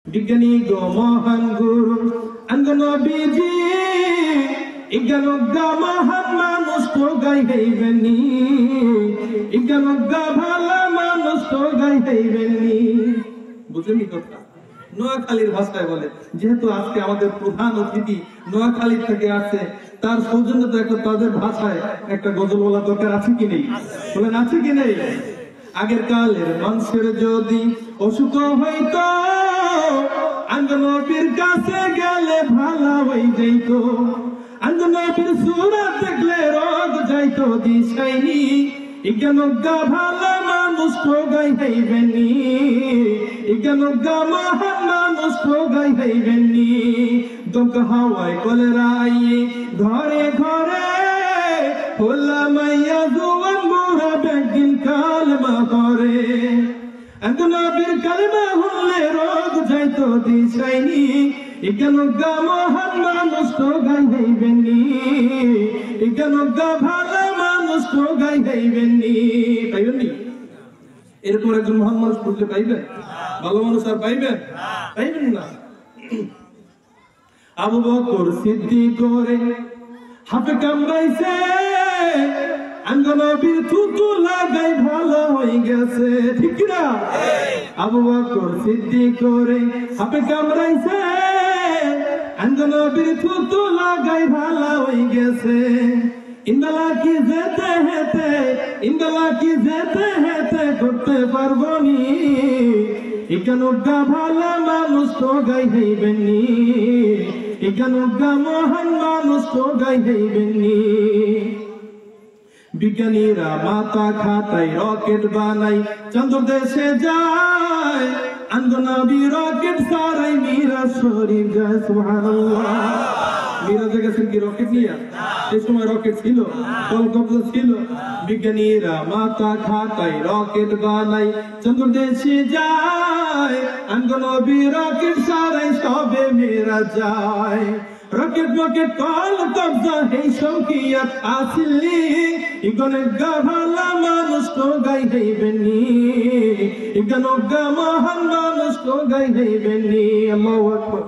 বিজ্ঞানী গো মহান গুরু নবীজি ইজ্ঞানজ্ঞা মহান মানুষ তো গাই হইবেনি, ইজ্ঞানজ্ঞা ভালো মানুষ তো গাই হইবেনি। বুঝলেনি কথা? নোয়াখালীর ভাষায় বলে, যেহেতু আজকে আমাদের প্রধান অতিথি নোয়াখালী থেকে আসছে, তার সৌজন্য তো একটা তাদের ভাষায় একটা গজল বলা দরকার আছে কি নেই? বলেন আছে কি নেই? আগের কালের মানুষের যদি অসুখ হইতো, নবীর কাছে গেলে ভালো হয়ে যাইত। নবীর সূরত দেখলে রোগ যাইতো দিশাইনি, ইজ্ঞানজ্ঞা ভালো মানুষ তো গাই হইবেনি, ইজ্ঞানজ্ঞা মহান মানুষ তো গাই হইবেনি। দমক হাওয়ায় কলেরা আইয়ে ঘরে ঘরে, হোলা মাইয়া জুয়ান বুড়া বেগিন কালমা করে। নবীর কালেমা হলে রোগ যাইতো দিশাইনি, ইজ্ঞানজ্ঞা মহান মানুষ তো গাই হইবেনি, ইজ্ঞানজ্ঞা ভালো মানুষ তো গাই হইবেনি। পাইবেননি? এরকম একজন মহান মানুষ খুঁজলে পাইবেন? ভালো মানুষ আর পাইবেন? পাইবেন না। আবু বকর সিদ্দিক করে হাতে কামড়াইছে, নবীর থুতু লাগাই ভালো হয়ে গেছে, ঠিক না? আবু বকর সিদ্দিক করে হাতে কামড়াইছে, নবীর থুতু লাগাই ভালো হয়ে গেছে। ইন্দলা কি যেতে হেতে, ইন্দলা কি যেতে হেতে করতে পারবো নি, ইজ্ঞানজ্ঞা ভালো মানুষ তো গাই হইবেনি, ইজ্ঞানজ্ঞা মহান মানুষ তো গাই হইবেনি। বিজ্ঞানীরা মাথা খাটাই রকেট বানাই চন্দ্র দেশে যায়, নবী রকেট সারাই মিরাজ শরীফ যায়। সুবহানাল্লাহ। মিরাজে গেছেন কি রকেট নিয়ে? এই সময় রকেট ছিল, কলকব্জা ছিল। বিজ্ঞানীরা মাথা খাটাই রকেট বানাই চন্দ্র দেশে যায়, নবী রকেট সারাই সবে মিরাজ যায়। রকেট মকেট কল কবজা এই সংকিয়াত আসলি, ইজ্ঞানজ্ঞা ভালো মানুষ তো গাই হইবেনি, ইজ্ঞানজ্ঞা মহান মানুষ তো গাই হইবেনি। আল্লাহু আকবার।